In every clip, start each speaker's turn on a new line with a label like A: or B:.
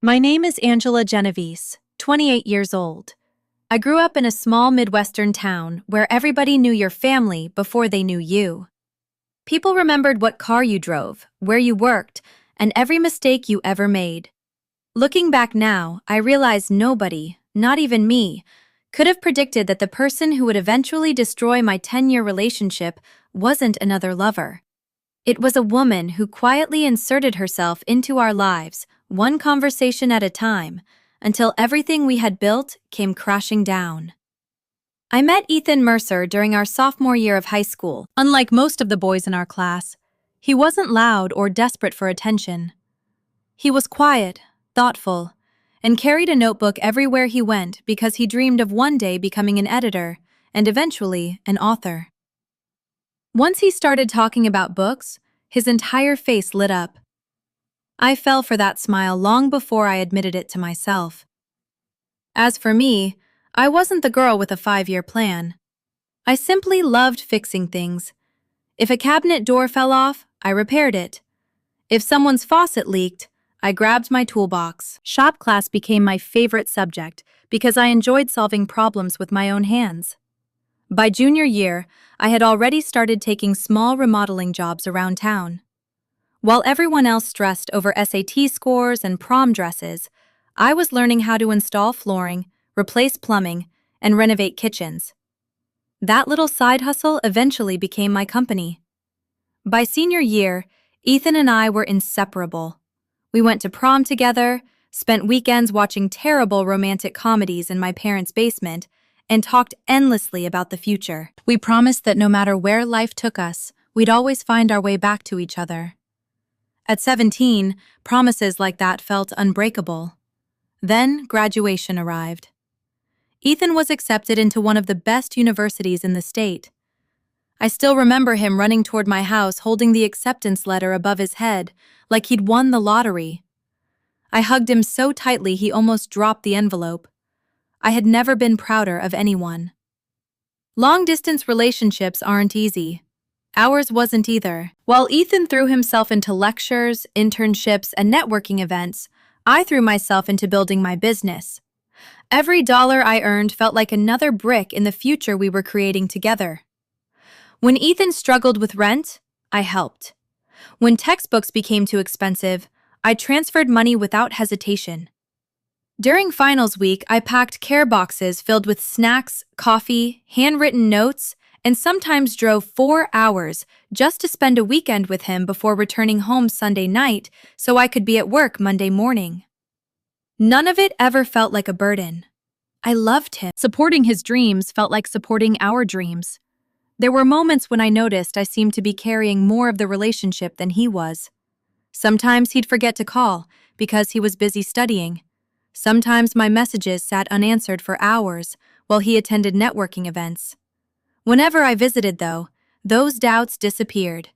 A: My name is Angela Genovese, 28 years old. I grew up in a small Midwestern town where everybody knew your family before they knew you. People remembered what car you drove, where you worked, and every mistake you ever made. Looking back now, I realize nobody, not even me, could have predicted that the person who would eventually destroy my 10-year relationship wasn't another lover. It was a woman who quietly inserted herself into our lives, one conversation at a time, until everything we had built came crashing down. I met Ethan Mercer during our sophomore year of high school. Unlike most of the boys in our class, he wasn't loud or desperate for attention. He was quiet, thoughtful, and carried a notebook everywhere he went because he dreamed of one day becoming an editor and eventually an author. Once he started talking about books, his entire face lit up. I fell for that smile long before I admitted it to myself. As for me, I wasn't the girl with a 5-year plan. I simply loved fixing things. If a cabinet door fell off, I repaired it. If someone's faucet leaked, I grabbed my toolbox. Shop class became my favorite subject because I enjoyed solving problems with my own hands. By junior year, I had already started taking small remodeling jobs around town. While everyone else stressed over SAT scores and prom dresses, I was learning how to install flooring, replace plumbing, and renovate kitchens. That little side hustle eventually became my company. By senior year, Ethan and I were inseparable. We went to prom together, spent weekends watching terrible romantic comedies in my parents' basement, and talked endlessly about the future. We promised that no matter where life took us, we'd always find our way back to each other. At 17, promises like that felt unbreakable. Then graduation arrived. Ethan was accepted into one of the best universities in the state. I still remember him running toward my house holding the acceptance letter above his head, like he'd won the lottery. I hugged him so tightly he almost dropped the envelope. I had never been prouder of anyone. Long-distance relationships aren't easy. Ours wasn't either. While Ethan threw himself into lectures, internships, and networking events, I threw myself into building my business. Every dollar I earned felt like another brick in the future we were creating together. When Ethan struggled with rent, I helped. When textbooks became too expensive, I transferred money without hesitation. During finals week, I packed care boxes filled with snacks, coffee, handwritten notes, and sometimes drove 4 hours just to spend a weekend with him before returning home Sunday night so I could be at work Monday morning. None of it ever felt like a burden. I loved him. Supporting his dreams felt like supporting our dreams. There were moments when I noticed I seemed to be carrying more of the relationship than he was. Sometimes he'd forget to call because he was busy studying. Sometimes my messages sat unanswered for hours while he attended networking events. Whenever I visited, though, those doubts disappeared.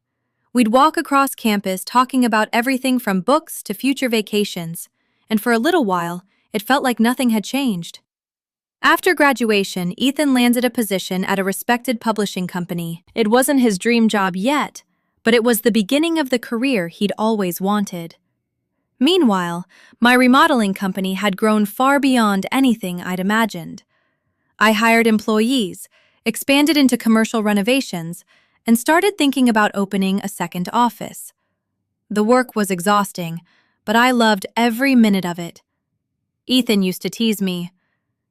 A: We'd walk across campus talking about everything from books to future vacations, and for a little while, it felt like nothing had changed. After graduation, Ethan landed a position at a respected publishing company. It wasn't his dream job yet, but it was the beginning of the career he'd always wanted. Meanwhile, my remodeling company had grown far beyond anything I'd imagined. I hired employees, expanded into commercial renovations, and started thinking about opening a second office. The work was exhausting, but I loved every minute of it. Ethan used to tease me,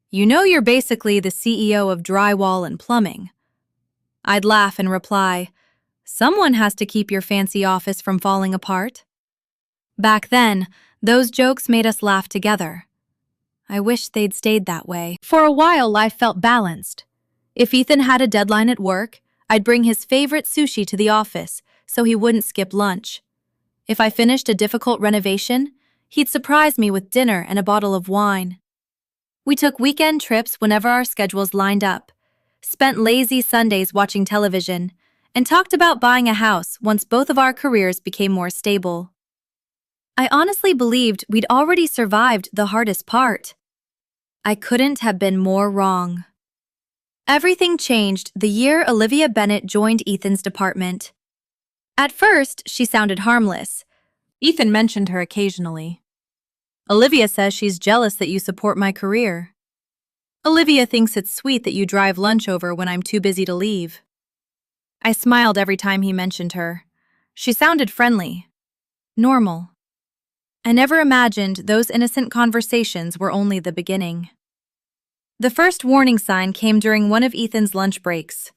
A: "You know you're basically the CEO of drywall and plumbing." I'd laugh and reply, "Someone has to keep your fancy office from falling apart." Back then, those jokes made us laugh together. I wish they'd stayed that way. For a while, life felt balanced. If Ethan had a deadline at work, I'd bring his favorite sushi to the office so he wouldn't skip lunch. If I finished a difficult renovation, he'd surprise me with dinner and a bottle of wine. We took weekend trips whenever our schedules lined up, spent lazy Sundays watching television, and talked about buying a house once both of our careers became more stable. I honestly believed we'd already survived the hardest part. I couldn't have been more wrong. Everything changed the year Olivia Bennett joined Ethan's department. At first, she sounded harmless. Ethan mentioned her occasionally. Olivia says she's jealous that you support my career. Olivia thinks it's sweet that you drive lunch over when I'm too busy to leave. I smiled every time he mentioned her. She sounded friendly, normal. I never imagined those innocent conversations were only the beginning. The first warning sign came during one of Ethan's lunch breaks.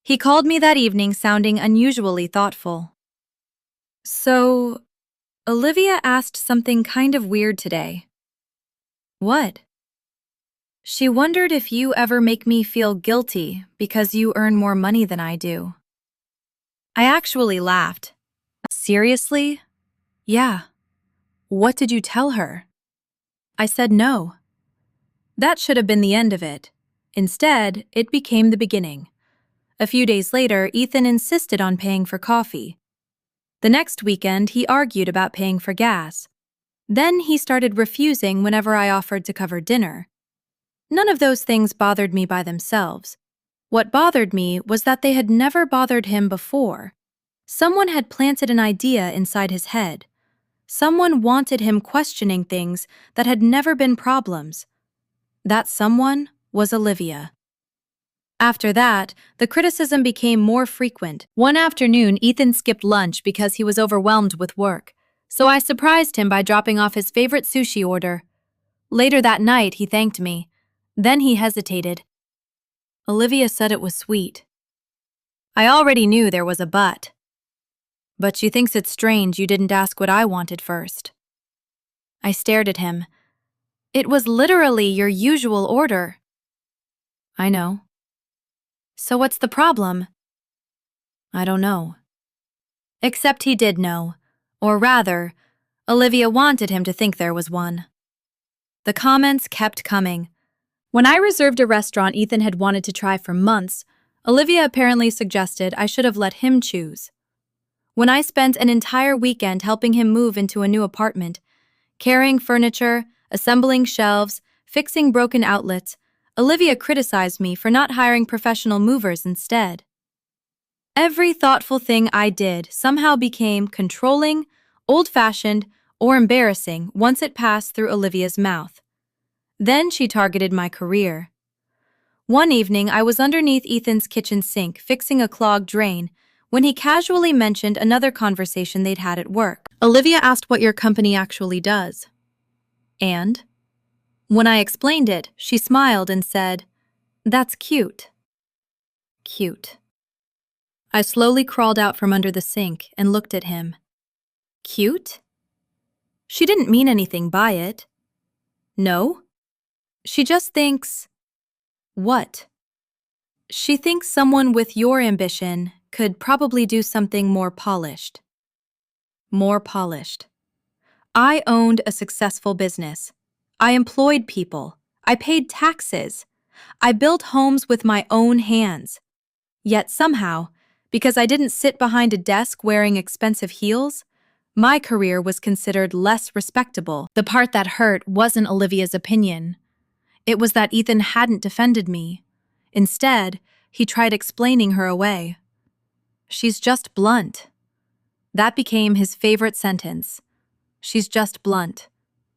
A: He called me that evening sounding unusually thoughtful. So, Olivia asked something kind of weird today. What? She wondered if you ever make me feel guilty because you earn more money than I do. I actually laughed. Seriously? Yeah. What did you tell her? I said no. That should have been the end of it. Instead, it became the beginning. A few days later, Ethan insisted on paying for coffee. The next weekend, he argued about paying for gas. Then he started refusing whenever I offered to cover dinner. None of those things bothered me by themselves. What bothered me was that they had never bothered him before. Someone had planted an idea inside his head. Someone wanted him questioning things that had never been problems. That someone was Olivia. After that, the criticism became more frequent. One afternoon, Ethan skipped lunch because he was overwhelmed with work, so I surprised him by dropping off his favorite sushi order. Later that night, he thanked me. Then he hesitated. Olivia said it was sweet. I already knew there was a but. But she thinks it's strange you didn't ask what I wanted first. I stared at him. It was literally your usual order. I know. So what's the problem? I don't know. Except he did know. Or rather, Olivia wanted him to think there was one. The comments kept coming. When I reserved a restaurant Ethan had wanted to try for months, Olivia apparently suggested I should have let him choose. When I spent an entire weekend helping him move into a new apartment, carrying furniture, assembling shelves, fixing broken outlets, Olivia criticized me for not hiring professional movers instead. Every thoughtful thing I did somehow became controlling, old-fashioned, or embarrassing once it passed through Olivia's mouth. Then she targeted my career. One evening, I was underneath Ethan's kitchen sink fixing a clogged drain when he casually mentioned another conversation they'd had at work. Olivia asked what your company actually does. And? When I explained it, she smiled and said, "That's cute." Cute. I slowly crawled out from under the sink and looked at him. Cute? She didn't mean anything by it. No? She just thinks… What? She thinks someone with your ambition could probably do something more polished. More polished. I owned a successful business. I employed people. I paid taxes. I built homes with my own hands. Yet somehow, because I didn't sit behind a desk wearing expensive heels, my career was considered less respectable. The part that hurt wasn't Olivia's opinion. It was that Ethan hadn't defended me. Instead, he tried explaining her away. She's just blunt. That became his favorite sentence. She's just blunt.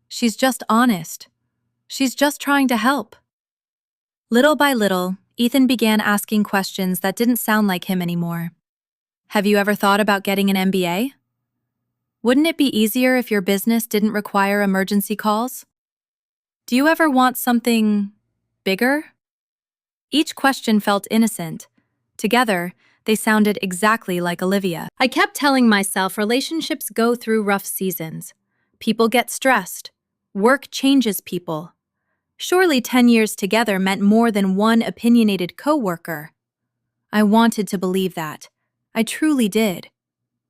A: She's just honest. She's just trying to help. Little by little, Ethan began asking questions that didn't sound like him anymore. Have you ever thought about getting an MBA? Wouldn't it be easier if your business didn't require emergency calls? Do you ever want something bigger? Each question felt innocent. Together, they sounded exactly like Olivia. I kept telling myself relationships go through rough seasons. People get stressed. Work changes people. Surely 10 years together meant more than one opinionated coworker. I wanted to believe that. I truly did.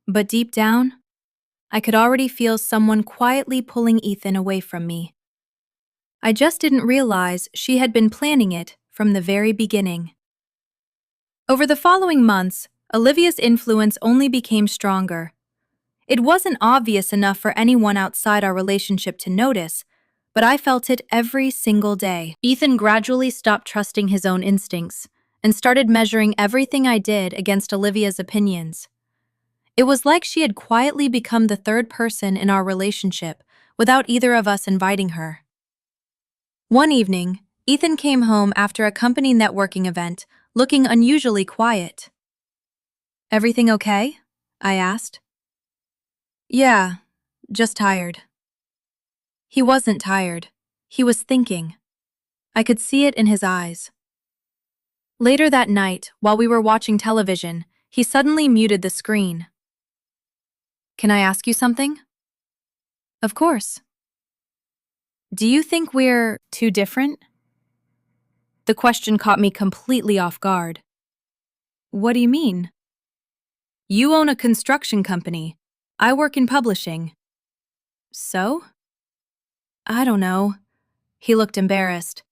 A: But deep down, I could already feel someone quietly pulling Ethan away from me. I just didn't realize she had been planning it from the very beginning. Over the following months, Olivia's influence only became stronger. It wasn't obvious enough for anyone outside our relationship to notice, but I felt it every single day. Ethan gradually stopped trusting his own instincts and started measuring everything I did against Olivia's opinions. It was like she had quietly become the third person in our relationship, without either of us inviting her. One evening, Ethan came home after a company networking event, looking unusually quiet. "Everything okay?" I asked. "Yeah, just tired." He wasn't tired. He was thinking. I could see it in his eyes. Later that night, while we were watching television, he suddenly muted the screen. "Can I ask you something?" "Of course." "Do you think we're too different?" The question caught me completely off guard. "What do you mean?" "You own a construction company. I work in publishing." "So?" "I don't know." He looked embarrassed.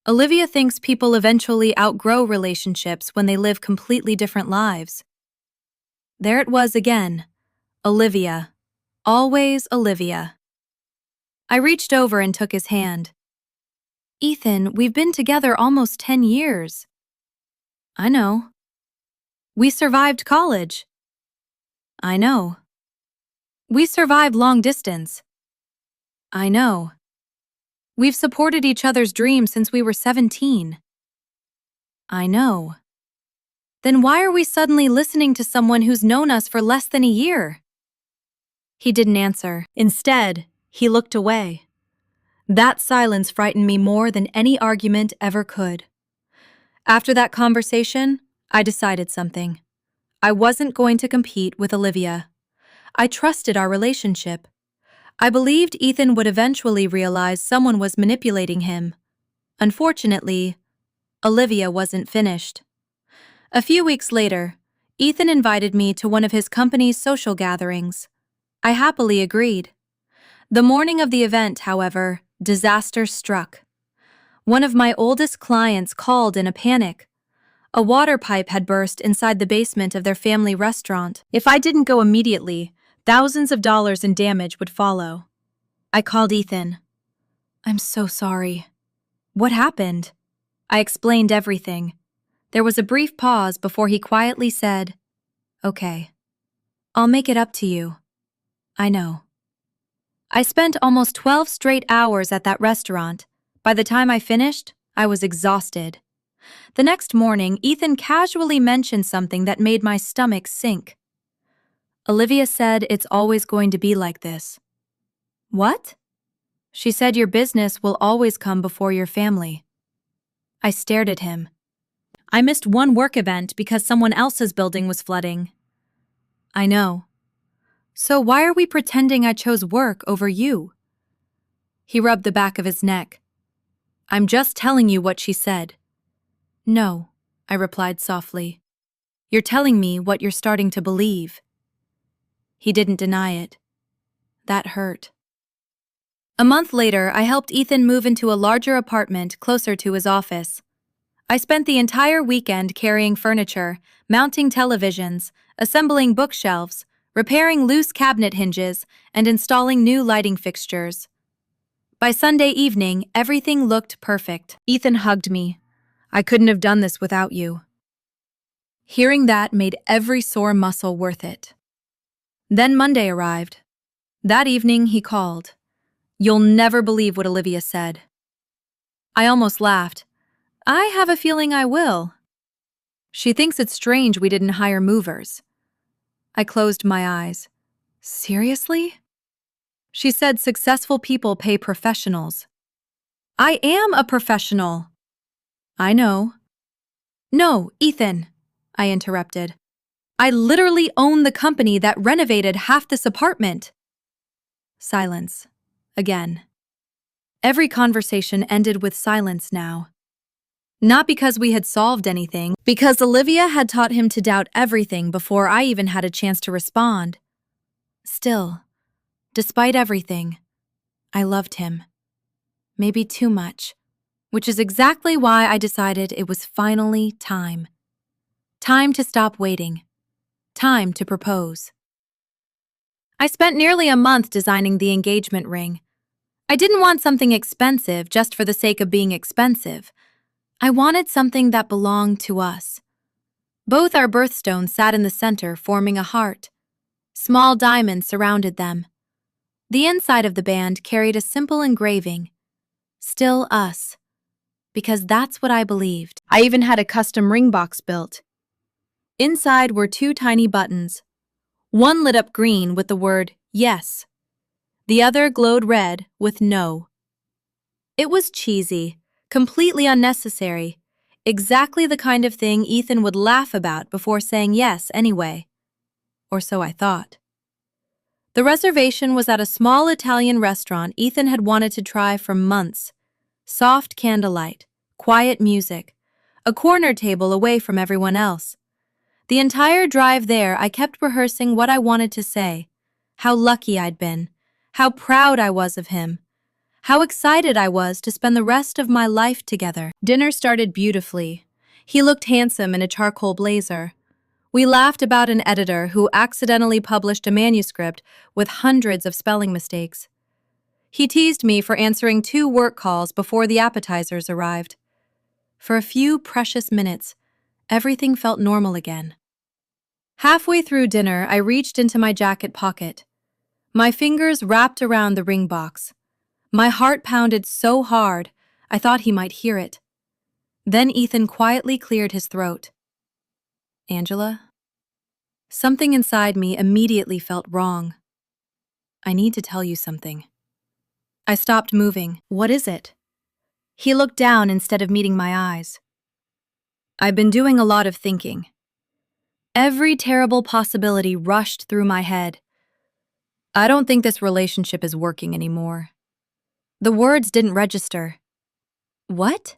A: "Olivia thinks people eventually outgrow relationships when they live completely different lives." There it was again. Olivia. Always Olivia. I reached over and took his hand. "Ethan, we've been together almost 10 years. "I know." "We survived college." "I know." "We survived long distance." "I know." "We've supported each other's dreams since we were 17. "I know." "Then why are we suddenly listening to someone who's known us for less than a year?" He didn't answer. Instead, he looked away. That silence frightened me more than any argument ever could. After that conversation, I decided something. I wasn't going to compete with Olivia. I trusted our relationship. I believed Ethan would eventually realize someone was manipulating him. Unfortunately, Olivia wasn't finished. A few weeks later, Ethan invited me to one of his company's social gatherings. I happily agreed. The morning of the event, however, disaster struck. One of my oldest clients called in a panic. A water pipe had burst inside the basement of their family restaurant. If I didn't go immediately, thousands of dollars in damage would follow. I called Ethan. "I'm so sorry." "What happened?" I explained everything. There was a brief pause before he quietly said, "Okay, I'll make it up to you. I know." I spent almost 12 straight hours at that restaurant. By the time I finished, I was exhausted. The next morning, Ethan casually mentioned something that made my stomach sink. "Olivia said it's always going to be like this." "What?" "She said your business will always come before your family." I stared at him. "I missed one work event because someone else's building was flooding." "I know. So why are we pretending I chose work over you?" He rubbed the back of his neck. "I'm just telling you what she said." "No," I replied softly. "You're telling me what you're starting to believe." He didn't deny it. That hurt. A month later, I helped Ethan move into a larger apartment closer to his office. I spent the entire weekend carrying furniture, mounting televisions, assembling bookshelves, repairing loose cabinet hinges, and installing new lighting fixtures. By Sunday evening, everything looked perfect. Ethan hugged me. "I couldn't have done this without you." Hearing that made every sore muscle worth it. Then Monday arrived. That evening, he called. "You'll never believe what Olivia said." I almost laughed. "I have a feeling I will." "She thinks it's strange we didn't hire movers." I closed my eyes. "Seriously?" "She said successful people pay professionals." "I am a professional." "I know." "No, Ethan," I interrupted. "I literally own the company that renovated half this apartment." Silence. Again. Every conversation ended with silence now. Not because we had solved anything, because Olivia had taught him to doubt everything before I even had a chance to respond. Still, despite everything, I loved him. Maybe too much, which is exactly why I decided it was finally time. Time to stop waiting. Time to propose. I spent nearly a month designing the engagement ring. I didn't want something expensive just for the sake of being expensive. I wanted something that belonged to us. Both our birthstones sat in the center, forming a heart. Small diamonds surrounded them. The inside of the band carried a simple engraving, "Still Us," because that's what I believed. I even had a custom ring box built. Inside were two tiny buttons. One lit up green with the word yes. The other glowed red with no. It was cheesy, completely unnecessary, exactly the kind of thing Ethan would laugh about before saying yes anyway. Or so I thought. The reservation was at a small Italian restaurant Ethan had wanted to try for months. Soft candlelight, quiet music, a corner table away from everyone else. The entire drive there, I kept rehearsing what I wanted to say, how lucky I'd been, how proud I was of him, how excited I was to spend the rest of my life together. Dinner started beautifully. He looked handsome in a charcoal blazer. We laughed about an editor who accidentally published a manuscript with hundreds of spelling mistakes. He teased me for answering 2 work calls before the appetizers arrived. For a few precious minutes, everything felt normal again. Halfway through dinner, I reached into my jacket pocket. My fingers wrapped around the ring box. My heart pounded so hard, I thought he might hear it. Then Ethan quietly cleared his throat. "Angela?" Something inside me immediately felt wrong. "I need to tell you something." I stopped moving. "What is it?" He looked down instead of meeting my eyes. "I've been doing a lot of thinking. Every terrible possibility rushed through my head. I don't think this relationship is working anymore." The words didn't register. "What?"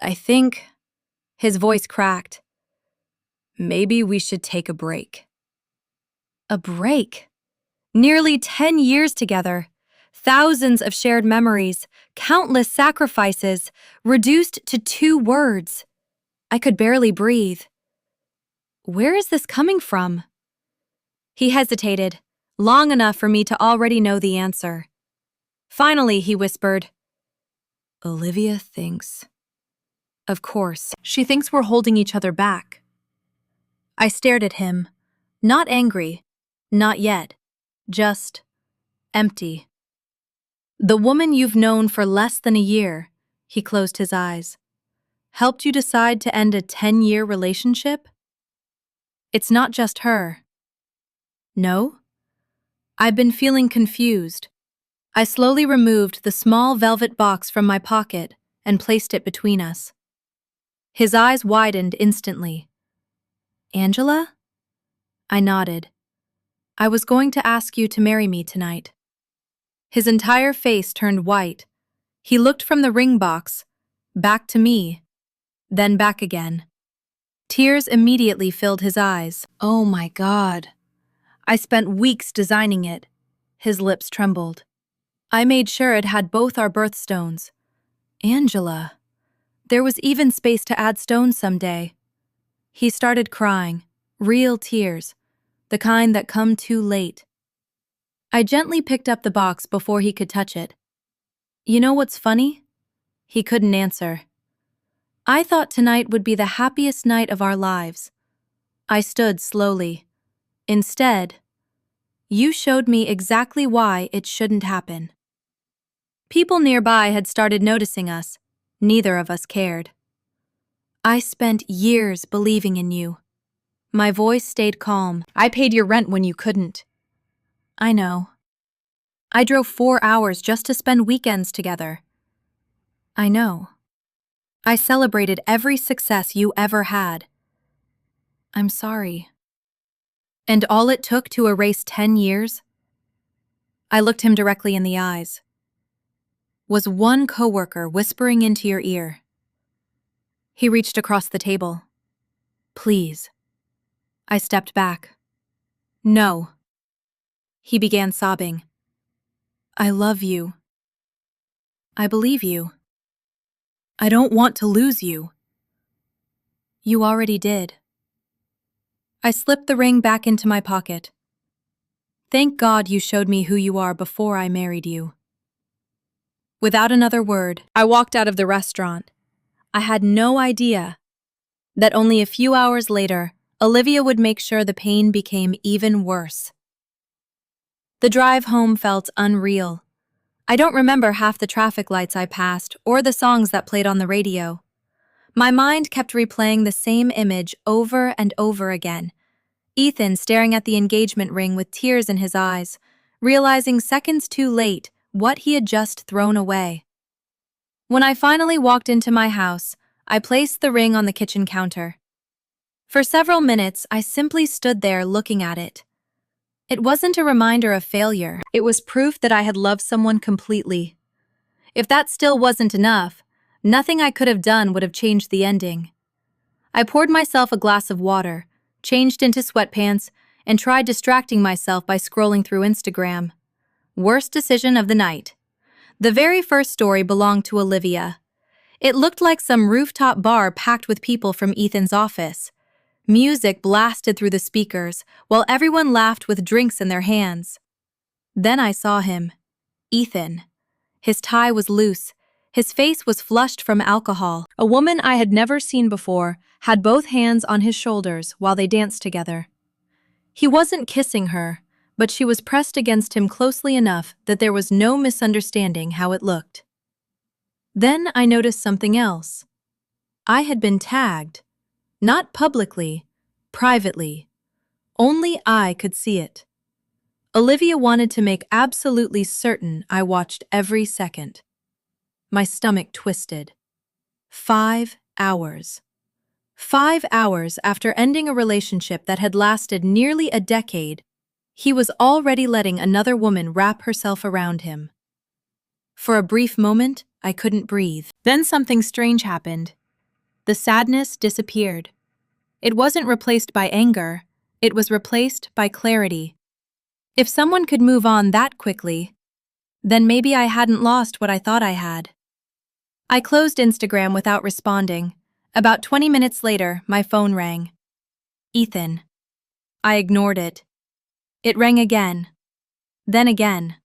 A: "I think," his voice cracked, "maybe we should take a break." A break? Nearly 10 years together. Thousands of shared memories, countless sacrifices, reduced to 2 words. I could barely breathe. Where is this coming from? He hesitated, long enough for me to already know the answer. Finally, he whispered, "Olivia thinks." Of course, she thinks we're holding each other back. I stared at him, not angry, not yet, just empty. "The woman you've known for less than a year," he closed his eyes, "helped you decide to end a 10-year relationship? It's not just her." "No?" I've been feeling confused. I slowly removed the small velvet box from my pocket and placed it between us. His eyes widened instantly. "Angela?" I nodded. "I was going to ask you to marry me tonight." His entire face turned white. He looked from the ring box, back to me, then back again. Tears immediately filled his eyes. "Oh my God. I spent weeks designing it." His lips trembled. "I made sure it had both our birthstones." "Angela." There was even space to add stones someday. He started crying, real tears, the kind that come too late. I gently picked up the box before he could touch it. "You know what's funny?" He couldn't answer. "I thought tonight would be the happiest night of our lives." I stood slowly. "Instead, you showed me exactly why it shouldn't happen." People nearby had started noticing us. Neither of us cared. "I spent years believing in you." My voice stayed calm. "I paid your rent when you couldn't." "I know." "I drove 4 hours just to spend weekends together." "I know." "I celebrated every success you ever had." "I'm sorry." "And all it took to erase 10 years?" I looked him directly in the eyes. "Was one coworker whispering into your ear." He reached across the table. "Please." I stepped back. "No." He began sobbing. "I love you. I believe you. I don't want to lose you." "You already did." I slipped the ring back into my pocket. "Thank God you showed me who you are before I married you." Without another word, I walked out of the restaurant. I had no idea that only a few hours later, Olivia would make sure the pain became even worse. The drive home felt unreal. I don't remember half the traffic lights I passed or the songs that played on the radio. My mind kept replaying the same image over and over again. Ethan staring at the engagement ring with tears in his eyes, realizing seconds too late what he had just thrown away. When I finally walked into my house, I placed the ring on the kitchen counter. For several minutes, I simply stood there looking at it. It wasn't a reminder of failure. It was proof that I had loved someone completely. If that still wasn't enough, nothing I could have done would have changed the ending. I poured myself a glass of water, changed into sweatpants, and tried distracting myself by scrolling through Instagram. Worst decision of the night. The very first story belonged to Olivia. It looked like some rooftop bar packed with people from Ethan's office. Music blasted through the speakers, while everyone laughed with drinks in their hands. Then I saw him. Ethan. His tie was loose. His face was flushed from alcohol. A woman I had never seen before had both hands on his shoulders while they danced together. He wasn't kissing her, but she was pressed against him closely enough that there was no misunderstanding how it looked. Then I noticed something else. I had been tagged. Not publicly, privately. Only I could see it. Olivia wanted to make absolutely certain I watched every second. My stomach twisted. 5 hours. 5 hours after ending a relationship that had lasted nearly a decade, he was already letting another woman wrap herself around him. For a brief moment, I couldn't breathe. Then something strange happened. The sadness disappeared. It wasn't replaced by anger, it was replaced by clarity. If someone could move on that quickly, then maybe I hadn't lost what I thought I had. I closed Instagram without responding. About 20 minutes later, my phone rang. Ethan. I ignored it. It rang again. Then again.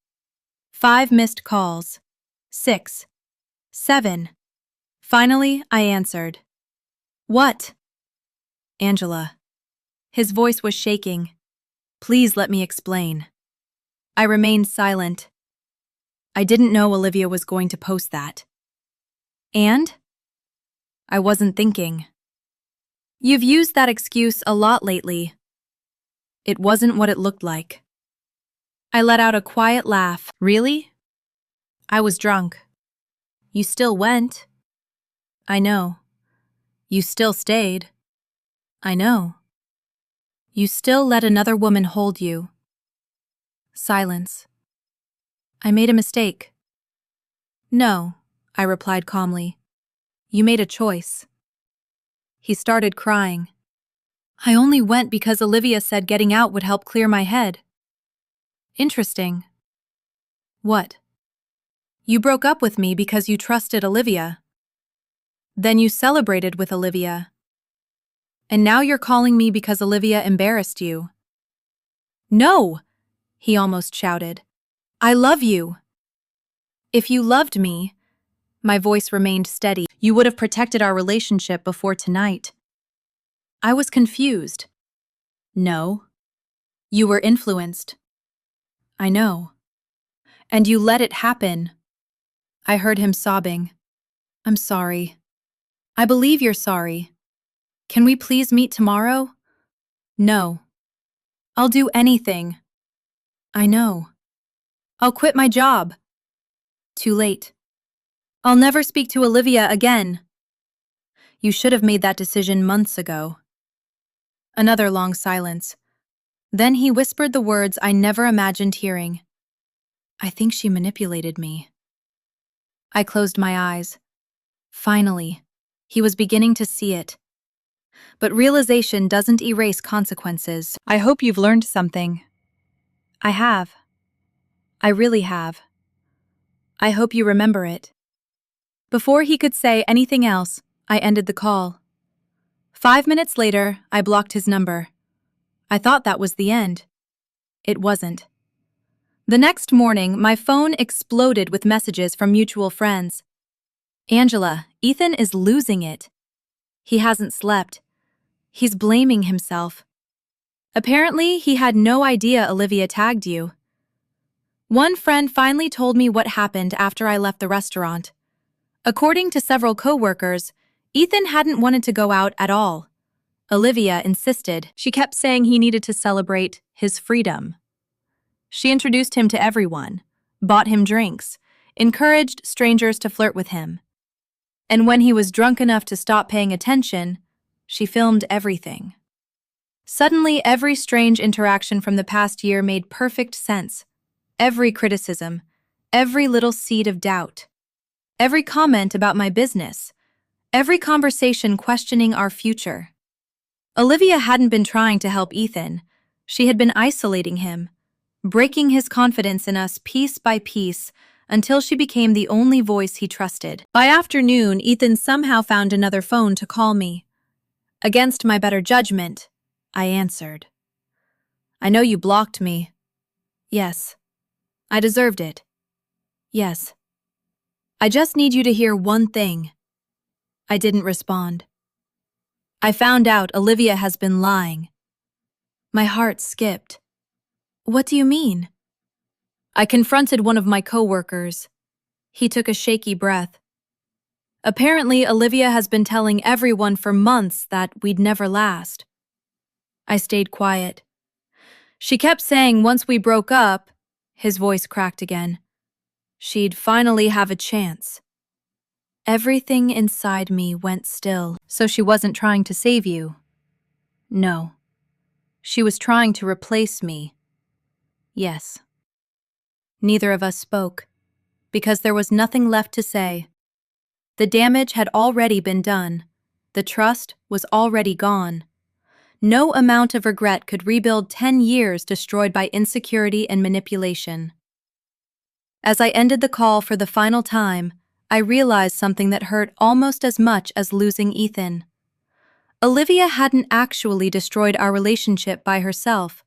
A: 5 missed calls. 6. 7. Finally, I answered. What? Angela. His voice was shaking. Please let me explain. I remained silent. I didn't know Olivia was going to post that. And? I wasn't thinking. You've used that excuse a lot lately. It wasn't what it looked like. I let out a quiet laugh. Really? I was drunk. You still went. I know. You still stayed. I know. You still let another woman hold you. Silence. I made a mistake. No, I replied calmly. You made a choice. He started crying. I only went because Olivia said getting out would help clear my head. Interesting. What? You broke up with me because you trusted Olivia. Then you celebrated with Olivia. And now you're calling me because Olivia embarrassed you. No, he almost shouted. I love you. If you loved me, my voice remained steady, you would have protected our relationship before tonight. I was confused. No. You were influenced. I know. And you let it happen. I heard him sobbing. I'm sorry. I believe you're sorry. Can we please meet tomorrow? No. I'll do anything. I know. I'll quit my job. Too late. I'll never speak to Olivia again. You should have made that decision months ago. Another long silence. Then he whispered the words I never imagined hearing. I think she manipulated me. I closed my eyes. Finally, he was beginning to see it. But realization doesn't erase consequences. I hope you've learned something. I have. I really have. I hope you remember it. Before he could say anything else, I ended the call. 5 minutes later, I blocked his number. I thought that was the end. It wasn't. The next morning, my phone exploded with messages from mutual friends. Angela, Ethan is losing it. He hasn't slept. He's blaming himself. Apparently, he had no idea Olivia tagged you. One friend finally told me what happened after I left the restaurant. According to several coworkers, Ethan hadn't wanted to go out at all. Olivia insisted. She kept saying he needed to celebrate his freedom. She introduced him to everyone, bought him drinks, encouraged strangers to flirt with him. And when he was drunk enough to stop paying attention, she filmed everything. Suddenly, every strange interaction from the past year made perfect sense. Every criticism, every little seed of doubt, every comment about my business, every conversation questioning our future. Olivia hadn't been trying to help Ethan. She had been isolating him, breaking his confidence in us piece by piece until she became the only voice he trusted. By afternoon, Ethan somehow found another phone to call me. Against my better judgment, I answered. "I know you blocked me." "Yes." "I deserved it." "Yes." "I just need you to hear one thing." I didn't respond. "I found out Olivia has been lying." My heart skipped. "What do you mean?" I confronted one of my coworkers. He took a shaky breath. "Apparently, Olivia has been telling everyone for months that we'd never last." I stayed quiet. "She kept saying once we broke up," his voice cracked again, "she'd finally have a chance." Everything inside me went still. "So she wasn't trying to save you?" "No. She was trying to replace me." "Yes." Neither of us spoke, because there was nothing left to say. The damage had already been done. The trust was already gone. No amount of regret could rebuild 10 years destroyed by insecurity and manipulation. As I ended the call for the final time, I realized something that hurt almost as much as losing Ethan. Olivia hadn't actually destroyed our relationship by herself.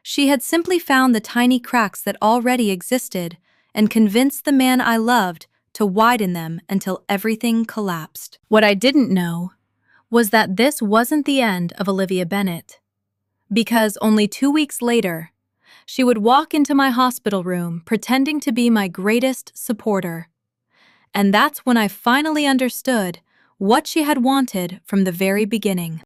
A: She had simply found the tiny cracks that already existed and convinced the man I loved to widen them until everything collapsed. What I didn't know was that this wasn't the end of Olivia Bennett. Because only 2 weeks later, she would walk into my hospital room pretending to be my greatest supporter. And that's when I finally understood what she had wanted from the very beginning.